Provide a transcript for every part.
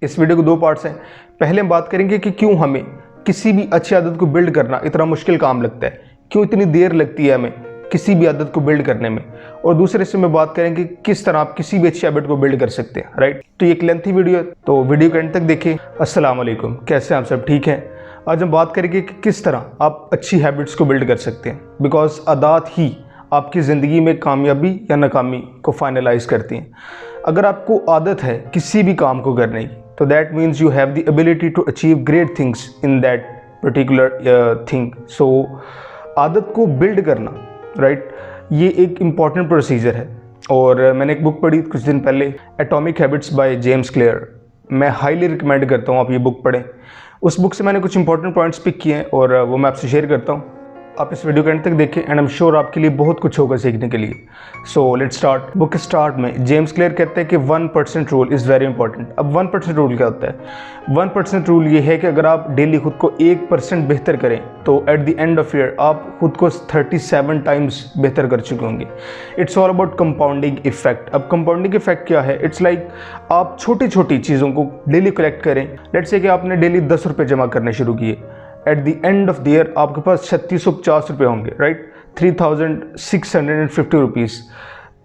इस वीडियो के दो पार्ट्स हैं। पहले हम बात करेंगे कि क्यों हमें किसी भी अच्छी आदत को बिल्ड करना इतना मुश्किल काम लगता है, क्यों इतनी देर लगती है हमें किसी भी आदत को बिल्ड करने में, और दूसरे हिस्से में बात करेंगे किस तरह आप किसी भी अच्छी हैबिट को बिल्ड कर सकते हैं। राइट, तो ये एक लेंथी वीडियो है, तो वीडियो के एंड तक देखिए। अस्सलाम वालेकुम, कैसे हैं आप सब? ठीक हैं। आज हम बात करेंगे कि किस तरह आप अच्छी हैबिट्स को बिल्ड कर सकते हैं, बिकॉज आदत ही आपकी ज़िंदगी में कामयाबी या नाकामी को फाइनलाइज करती हैं। अगर आपको आदत है किसी भी काम को करने की, तो that means you have the ability to achieve great things in that particular thing. So आदत को बिल्ड करना, राइट, ये एक इम्पॉर्टेंट प्रोसीजर है। और मैंने एक बुक पढ़ी कुछ दिन पहले, atomic habits by James clear. मैं हाईली रिकमेंड करता हूँ आप ये बुक पढ़ें। उस बुक से मैंने कुछ इंपॉर्टेंट पॉइंट्स पिक किए हैं और वो मैं आपसे शेयर करता हूँ। आप इस वीडियो के एंड तक देखें एंड आई एम श्योर आपके लिए बहुत कुछ होगा सीखने के लिए। So let's start. Book start में जेम्स क्लियर कहते हैं कि 1% रूल इज़ वेरी इंपॉर्टेंट। अब 1% रूल क्या होता है? 1% रूल ये है कि अगर आप डेली खुद को 1% बेहतर करें तो eight the end of year आप खुद को 37 टाइम्स बेहतर कर चुके होंगे। It's all about compounding effect. अब कंपाउंडिंग इफेक्ट क्या है? इट्स लाइक आप छोटी छोटी चीज़ों को डेली कलेक्ट करें। लेट्स से कि आपने डेली 10 रुपये जमा करने शुरू किए, eight the end of the year आपके पास 3650 रुपये होंगे, राइट, 3650 रुपीज़।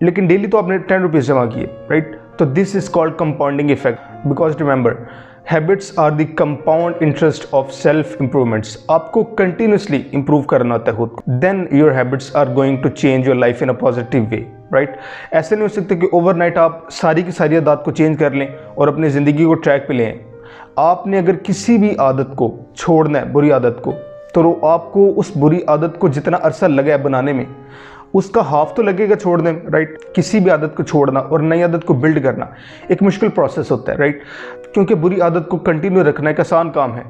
लेकिन डेली तो आपने 10 रुपीज़ जमा किए, राइट। तो this is called compounding effect, because remember habits are the compound interest of self improvements. आपको कंटिन्यूसली इंप्रूव करना होता है खुद को, then your habits are going to change your life in a positive way, right. ऐसे नहीं हो सकता कि ओवरनाइट आप सारी की सारी आदत को चेंज कर लें और अपनी ज़िंदगी को ट्रैक पे लें। आपने अगर किसी भी आदत को छोड़ना है, बुरी आदत को, तो आपको उस बुरी आदत को जितना अरसा लगा है बनाने में, उसका हाफ तो लगेगा छोड़ने में, राइट। किसी भी आदत को छोड़ना और नई आदत को बिल्ड करना एक मुश्किल प्रोसेस होता है, राइट, क्योंकि बुरी आदत को कंटिन्यू रखना एक आसान काम है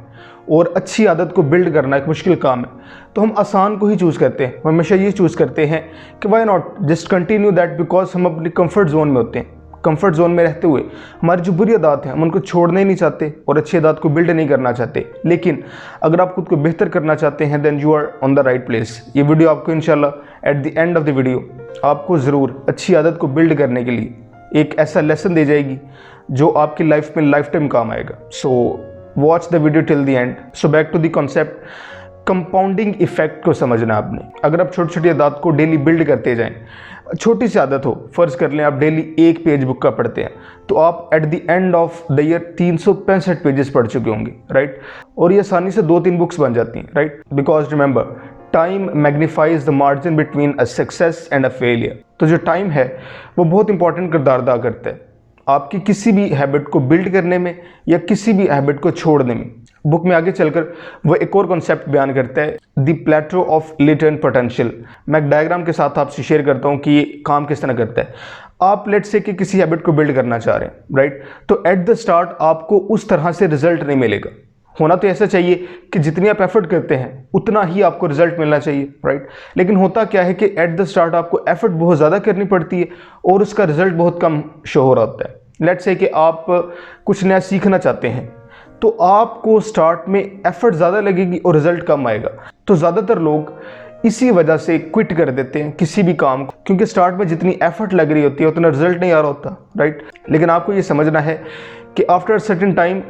और अच्छी आदत को बिल्ड करना एक मुश्किल काम है। तो हम आसान को ही चूज़ करते हैं, हम हमेशा ये चूज़ करते हैं कि why not just continue that, because हम अपनी कंफर्ट जोन में होते हैं। कंफर्ट जोन में रहते हुए हमारी जो बुरी आदत है हम उनको छोड़ना ही नहीं चाहते और अच्छी आदत को बिल्ड नहीं करना चाहते। लेकिन अगर आप खुद को बेहतर करना चाहते हैं, then you are on the right place. ये वीडियो आपको इंशाल्लाह at the end of the video आपको ज़रूर अच्छी आदत को बिल्ड करने के लिए एक ऐसा लेसन दे जाएगी जो आपकी लाइफ में लाइफ टाइम काम आएगा। So watch the video till the end. So back to the concept, compounding effect को समझना आपने। अगर आप छोटी छोटी आदत को डेली बिल्ड करते जाएं, छोटी सी आदत हो, फर्ज कर लें आप डेली एक पेज बुक का पढ़ते हैं, तो आप eight the end of the year 365 pages पढ़ चुके होंगे, राइट। और ये आसानी से 2-3 बुक्स बन जाती हैं, right, because remember time magnifies the margin between a success and a failure. तो जो टाइम है वो बहुत इंपॉर्टेंट किरदार अदा करता है आपकी किसी भी हैबिट को बिल्ड करने में या किसी भी हैबिट को छोड़ने में। बुक में आगे चलकर वो एक और कॉन्सेप्ट बयान करता है, the plateau of latent potential. मैं एक डायग्राम के साथ आपसे शेयर करता हूँ कि ये काम किस तरह करता है। आप लेट्स से कि किसी हैबिट को बिल्ड करना चाह रहे हैं, राइट, तो एट द स्टार्ट आपको उस तरह से रिजल्ट नहीं मिलेगा। होना तो ऐसा चाहिए कि जितनी आप एफर्ट करते हैं उतना ही आपको रिजल्ट मिलना चाहिए, राइट। लेकिन होता क्या है कि एट द स्टार्ट आपको एफर्ट बहुत ज़्यादा करनी पड़ती है और उसका रिजल्ट बहुत कम शो हो रहा होता है। लेट्स से कि आप कुछ नया सीखना चाहते हैं, तो आपको स्टार्ट में एफर्ट ज़्यादा लगेगी और रिजल्ट कम आएगा। तो ज़्यादातर लोग इसी वजह से क्विट कर देते हैं किसी भी काम को, क्योंकि स्टार्ट में जितनी एफर्ट लग रही होती है उतना रिजल्ट नहीं आ रहा होता, राइट। लेकिन आपको ये समझना है कि आफ्टर सर्टेन टाइम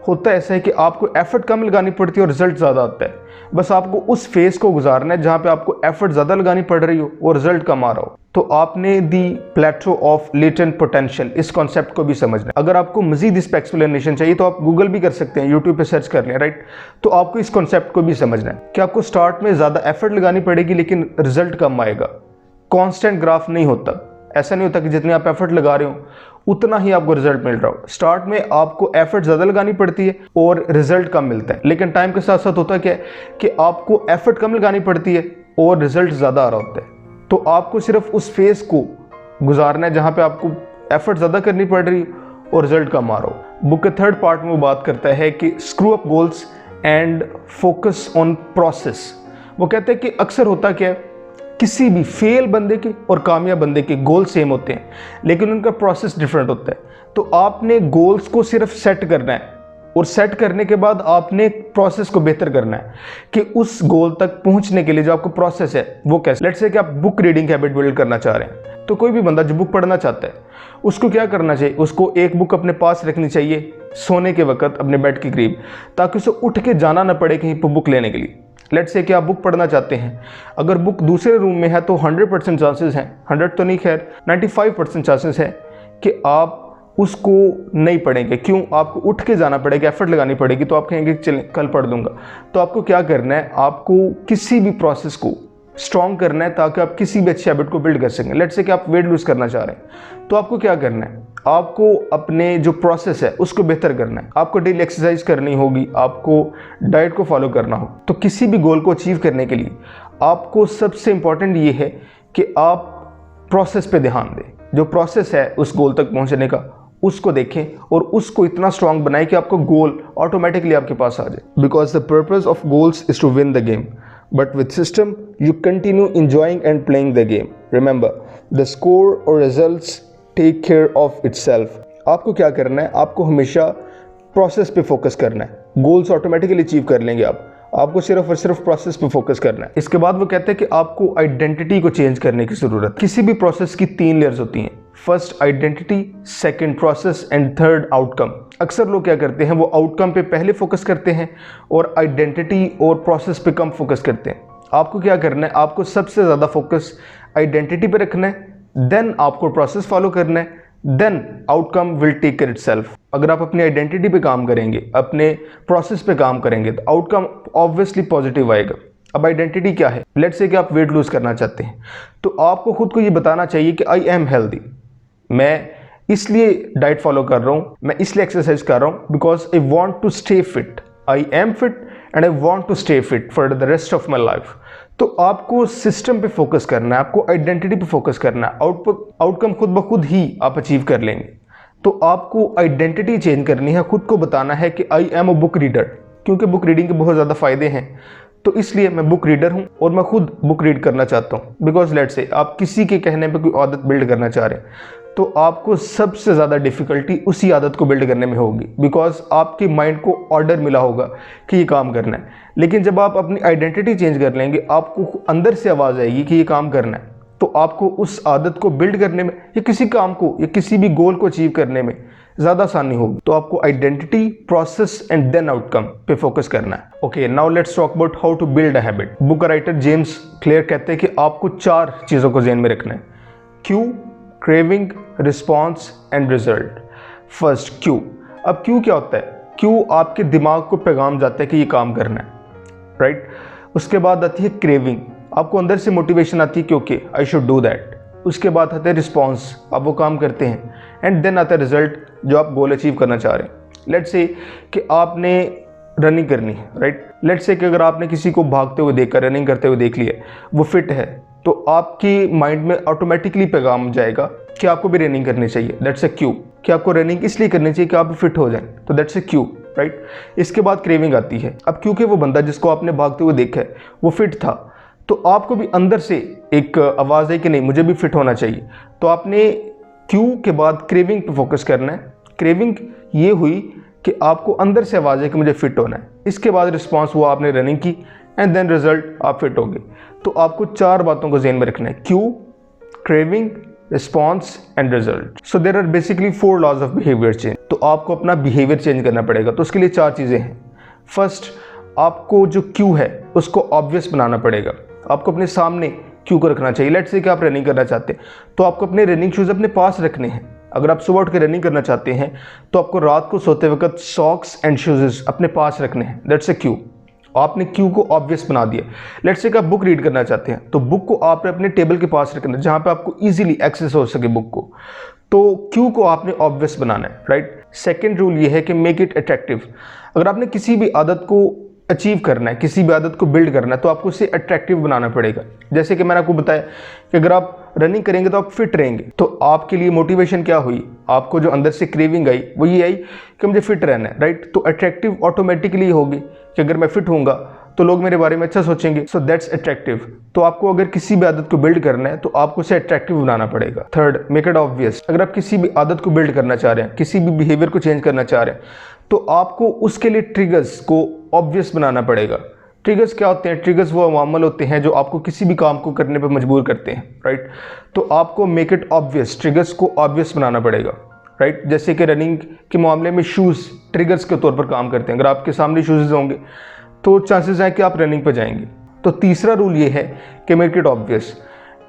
होता ऐसा है कि आपको एफर्ट कम लगानी पड़ती है और रिजल्ट ज़्यादा आता है। बस आपको उस फेज़ को गुजारना है जहाँ पे आपको एफर्ट ज़्यादा लगानी पड़ रही हो और रिजल्ट कम आ रहा हो। तो आपने दी प्लेटो ऑफ लेटेंट पोटेंशियल, इस कॉन्सेप्ट को भी समझना है। अगर आपको मजीद इस पर एक्सप्लेनेशन चाहिए तो आप गूगल भी कर सकते हैं, यूट्यूब पे सर्च कर लें, राइट। तो आपको इस कॉन्सेप्ट को भी समझना है कि आपको स्टार्ट में ज़्यादा एफर्ट लगानी पड़ेगी लेकिन रिजल्ट कम आएगा। कॉन्स्टेंट ग्राफ नहीं होता, ऐसा नहीं होता कि जितने आप एफर्ट लगा रहे हो उतना ही आपको रिजल्ट मिल रहा हो। स्टार्ट में आपको एफर्ट ज़्यादा लगानी पड़ती है और रिजल्ट कम मिलता है। लेकिन टाइम के साथ साथ होता क्या है कि आपको एफर्ट कम लगानी पड़ती है और रिजल्ट ज़्यादा आ रहा होता है। तो आपको सिर्फ उस फेज़ को गुजारना है जहाँ पे आपको एफर्ट ज़्यादा करनी पड़ रही हो और रिजल्ट कम आ रहा हो। बुक के थर्ड पार्ट में वो बात करता है कि screw up goals and focus on process. वो कहते हैं कि अक्सर होता क्या है, किसी भी फेल बंदे के और कामयाब बंदे के गोल सेम होते हैं लेकिन उनका प्रोसेस डिफरेंट होता है। तो आपने गोल्स को सिर्फ सेट करना है और सेट करने के बाद आपने प्रोसेस को बेहतर करना है कि उस गोल तक पहुंचने के लिए जो आपको प्रोसेस है वो कैसे। लेट्स से कि आप बुक रीडिंग हैबिट बिल्ड करना चाह रहे हैं, तो कोई भी बंदा जो बुक पढ़ना चाहता है उसको क्या करना चाहिए, उसको एक बुक अपने पास रखनी चाहिए सोने के वक्त अपने बेड के करीब, ताकि उसे उठ के जाना ना पड़े कहीं पर बुक लेने के लिए। लेट्स से कि आप बुक पढ़ना चाहते हैं, अगर बुक दूसरे रूम में है तो 100% चांसेस हैं, 100 तो नहीं खैर 95% चांसेस है कि आप उसको नहीं पढ़ेंगे। क्यों? आपको उठ के जाना पड़ेगा, एफर्ट लगानी पड़ेगी, तो आप कहेंगे चल कल पढ़ दूंगा। तो आपको क्या करना है, आपको किसी भी प्रोसेस को स्ट्रॉन्ग करना है ताकि आप किसी भी अच्छी हैबिट को बिल्ड कर सकें। लेट्स से कि आप वेट लूज करना चाह रहे हैं, तो आपको क्या करना है, आपको अपने जो प्रोसेस है उसको बेहतर करना है, आपको डेली एक्सरसाइज करनी होगी, आपको डाइट को फॉलो करना हो। तो किसी भी गोल को अचीव करने के लिए आपको सबसे इंपॉर्टेंट ये है कि आप प्रोसेस पे ध्यान दें। जो प्रोसेस है उस गोल तक पहुंचने का, उसको देखें और उसको इतना स्ट्रांग बनाएं कि आपका गोल ऑटोमेटिकली आपके पास आ जाए। Because the purpose of goals is to win the game, but with system you continue enjoying and playing the game. Remember the score और results take care of itself. आपको क्या करना है, आपको हमेशा प्रोसेस पे फोकस करना है। गोल्स ऑटोमेटिकली अचीव कर लेंगे आपको सिर्फ और सिर्फ प्रोसेस पे फोकस करना है। इसके बाद वो कहते हैं कि आपको आइडेंटिटी को चेंज करने की जरूरत। किसी भी प्रोसेस की 3 लेयर्स होती हैं, first identity, second process and third outcome. अक्सर लोग क्या करते हैं, वो आउटकम पे पहले फोकस करते हैं और आइडेंटिटी और प्रोसेस पे कम फोकस करते हैं। आपको क्या करना है, आपको सबसे ज़्यादा फोकस आइडेंटिटी पे रखना है, देन आपको प्रोसेस फॉलो करना है, then outcome will take care itself. अगर आप अपनी आइडेंटिटी पे काम करेंगे, अपने प्रोसेस पे काम करेंगे, तो आउटकम ऑब्वियसली पॉजिटिव आएगा। अब आइडेंटिटी क्या है, लेट्स से कि आप वेट लूज करना चाहते हैं, तो आपको खुद को ये बताना चाहिए कि आई एम हेल्दी, मैं इसलिए डाइट फॉलो कर रहा हूँ, मैं इसलिए एक्सरसाइज कर रहा हूँ, because I want to stay fit, I am fit and I want to stay fit for the rest of my life. तो आपको सिस्टम पे फोकस करना है, आपको आइडेंटिटी पे फोकस करना है, आउटकम खुद ब खुद ही आप अचीव कर लेंगे। तो आपको आइडेंटिटी चेंज करनी है, खुद को बताना है कि I am a book reader, क्योंकि बुक रीडिंग के बहुत ज़्यादा फ़ायदे हैं, तो इसलिए मैं बुक रीडर हूँ और मैं खुद बुक रीड करना चाहता हूँ। बिकॉज लेट्स से आप किसी के कहने पे कोई आदत बिल्ड करना चाह रहे हैं, तो आपको सबसे ज़्यादा डिफ़िकल्टी उसी आदत को बिल्ड करने में होगी, बिकॉज आपके माइंड को ऑर्डर मिला होगा कि ये काम करना है। लेकिन जब आप अपनी आइडेंटिटी चेंज कर लेंगे, आपको अंदर से आवाज़ आएगी कि ये काम करना है, तो आपको उस आदत को बिल्ड करने में या किसी काम को या किसी भी गोल को अचीव करने में ज़्यादा आसानी होगी। तो आपको identity, process and then outcome पे फोकस करना है। Okay, now let's talk about how to build a habit. Book writer James Clear कहते हैं कि आपको 4 चीज़ों को ध्यान में रखना है, cue, craving, response and result. First Q. अब क्यू क्या होता है, क्यू आपके दिमाग को पैगाम जाता है कि ये काम करना है, राइट। उसके बाद आती है क्रेविंग, आपको अंदर से मोटिवेशन आती है क्योंकि आई शुड डू दैट। उसके बाद आता है रिस्पॉन्स, आप वो काम करते हैं, एंड देन आता है रिजल्ट, जो आप गोल अचीव करना चाह रहे हैं। लेट्स से कि आपने रनिंग करनी है, राइट। लेट्स से कि अगर आपने किसी को भागते हुए देखकर, रनिंग करते हुए देख लिया, वो फिट है, तो आपकी माइंड में ऑटोमेटिकली पैगाम जाएगा कि आपको भी रनिंग करनी चाहिए, दैट्स अ क्यू। कि आपको रनिंग इसलिए करनी चाहिए कि आप फिट हो जाएं, तो दैट्स अ क्यू, राइट। इसके बाद क्रेविंग आती है। अब क्योंकि वो बंदा जिसको आपने भागते हुए देखा है वो फिट था, तो आपको भी अंदर से एक आवाज़ है कि नहीं मुझे भी फिट होना चाहिए, तो आपने क्यू के बाद क्रेविंग पे फोकस करना है। क्रेविंग ये हुई कि आपको अंदर से आवाज़ है कि मुझे फिट होना है। इसके बाद रिस्पॉन्स हुआ, आपने रनिंग की, एंड देन रिजल्ट, आप फिट हो गए। तो आपको 4 बातों को ज़हन में रखना है, cue, craving, response and result. So there are basically 4 laws of behaviour change. तो आपको अपना बिहेवियर चेंज करना पड़ेगा, तो उसके लिए 4 चीज़ें हैं। फर्स्ट, आपको जो क्यू है उसको ऑब्वियस बनाना पड़ेगा। आपको अपने सामने क्यू को रखना चाहिए। लेट्स से कि आप रनिंग करना चाहते हैं, तो आपको अपने रनिंग शूज़ अपने पास रखने हैं। अगर आप सुबह उठ के रनिंग करना चाहते हैं, तो आपको रात को सोते वक्त सॉक्स एंड शूज़ अपने पास रखने हैं, दैट्स अ क्यू। आपने क्यू को ऑब्वियस बना दिया। लेट्स से कि आप बुक रीड करना चाहते हैं, तो बुक को आपने अपने टेबल के पास रखना है, जहाँ पे आपको इजीली एक्सेस हो सके बुक को। तो क्यू को आपने ऑब्वियस बनाना है, राइट। सेकंड रूल ये है कि मेक इट अट्रैक्टिव। अगर आपने किसी भी आदत को अचीव करना है, किसी भी आदत को बिल्ड करना है, तो आपको उसे अट्रैक्टिव बनाना पड़ेगा। जैसे कि मैंने आपको बताया कि अगर आप रनिंग करेंगे तो आप फिट रहेंगे, तो आपके लिए मोटिवेशन क्या हुई, आपको जो अंदर से क्रेविंग आई वो ये आई कि मुझे फिट रहना है, राइट। तो अट्रैक्टिव ऑटोमेटिकली होगी कि अगर मैं फिट होऊंगा तो लोग मेरे बारे में अच्छा सोचेंगे, सो दैट्स अट्रैक्टिव। तो आपको अगर किसी भी आदत को बिल्ड करना है तो आपको उसे अट्रैक्टिव बनाना पड़ेगा। Third, make it obvious. अगर आप किसी भी आदत को बिल्ड करना चाह रहे हैं, किसी भी बिहेवियर को चेंज करना चाह रहे हैं, तो आपको उसके लिए ट्रिगर्स को ऑब्वियस बनाना पड़ेगा। ट्रिगर्स क्या होते हैं? ट्रिगर्स वो अवामल होते हैं जो आपको किसी भी काम को करने पर मजबूर करते हैं, राइट? तो आपको मेक इट ऑब्वियस, ट्रिगर्स को ऑब्वियस बनाना पड़ेगा, राइट? जैसे कि रनिंग के मामले में शूज़ ट्रिगर्स के तौर पर काम करते हैं। अगर आपके सामने शूज़ होंगे तो चांसेस हैं कि आप रनिंग पर जाएंगे। तो तीसरा रूल ये है कि make it obvious.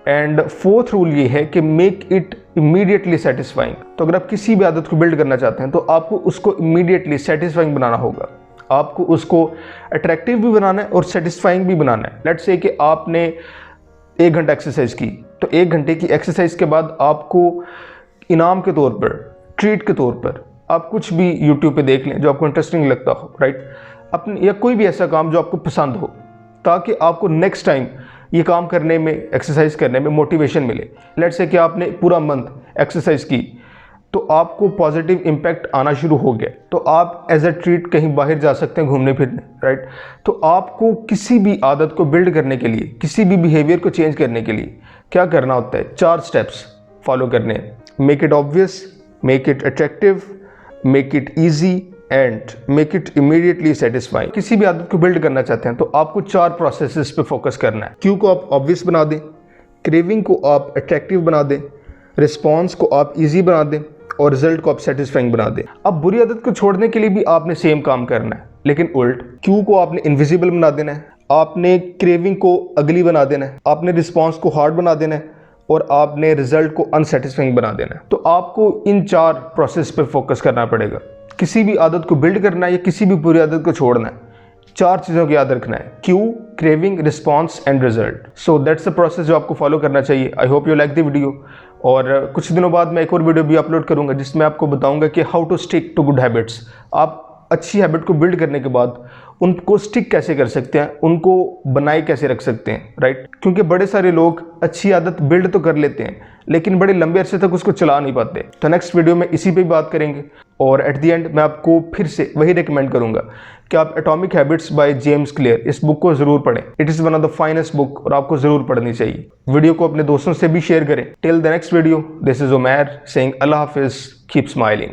And fourth rule ये है कि मेक इट इमीडिएटली सेटिस्फाइंग। तो अगर आप किसी भी आदत को बिल्ड करना चाहते हैं तो आपको उसको इमीडिएटली सेटिस्फाइंग बनाना होगा। आपको उसको अट्रैक्टिव भी बनाना है और सेटिस्फाइंग भी बनाना है। लेट्स से कि आपने 1 घंटा एक्सरसाइज की, तो 1 घंटे की एक्सरसाइज के बाद आपको इनाम के तौर पर, ट्रीट के तौर पर आप कुछ भी यूट्यूब पे देख लें जो आपको इंटरेस्टिंग लगता हो, राइट? अपने या कोई भी ऐसा काम जो आपको पसंद हो, ताकि आपको नेक्स्ट टाइम ये काम करने में, एक्सरसाइज करने में मोटिवेशन मिले। लेट्स से कि आपने पूरा मंथ एक्सरसाइज की तो आपको पॉजिटिव इम्पैक्ट आना शुरू हो गया, तो आप एज अ ट्रीट कहीं बाहर जा सकते हैं घूमने फिरने, राइट? तो आपको किसी भी आदत को बिल्ड करने के लिए, किसी भी बिहेवियर को चेंज करने के लिए क्या करना होता है? 4 स्टेप्स फॉलो करने हैं। Make it obvious, make it attractive, make it easy and make it immediately satisfying. किसी भी आदत को बिल्ड करना चाहते हैं तो आपको 4 प्रोसेसेस पे फोकस करना है। क्यू को आप ऑब्वियस बना दें, क्रेविंग को आप अट्रैक्टिव बना दें, रिस्पॉन्स को आप ईजी बना दें और रिजल्ट को आप सेटिस्फाइंग बना दें। अब बुरी आदत को छोड़ने के लिए भी आपने सेम काम करना है, लेकिन उल्ट। क्यू को आपने इनविजिबल बना देना है, आपने क्रेविंग को अगली बना देना है, आपने रिस्पॉन्स को हार्ड बना देना है और आपने रिजल्ट को अनसेटिस्फाइंग बना देना है। तो आपको इन 4 प्रोसेस पर फोकस करना पड़ेगा। किसी भी आदत को बिल्ड करना है या किसी भी बुरी आदत को छोड़ना है, 4 चीज़ों को याद रखना है: cue, craving, response and result. So that's the process जो आपको फॉलो करना चाहिए। I hope you like the video. और कुछ दिनों बाद मैं एक और वीडियो भी अपलोड करूंगा जिसमें आपको बताऊंगा कि how to stick to good habits. आप अच्छी हैबिट को बिल्ड करने के बाद उनको स्टिक कैसे कर सकते हैं, उनको बनाए कैसे रख सकते हैं, राइट? क्योंकि बड़े सारे लोग अच्छी आदत बिल्ड तो कर लेते हैं लेकिन बड़े लंबे अरसे तक उसको चला नहीं पाते। तो नेक्स्ट वीडियो में इसी पे बात करेंगे और एट द एंड मैं आपको फिर से वही रिकमेंड करूंगा कि आप atomic habits by James clear, इस बुक को जरूर पढ़ें। It is one of the finest book और आपको जरूर पढ़नी चाहिए। वीडियो को अपने दोस्तों से भी शेयर करें। Till the next video, this is Umair saying अल्लाह हाफिज़, कीप स्माइलिंग।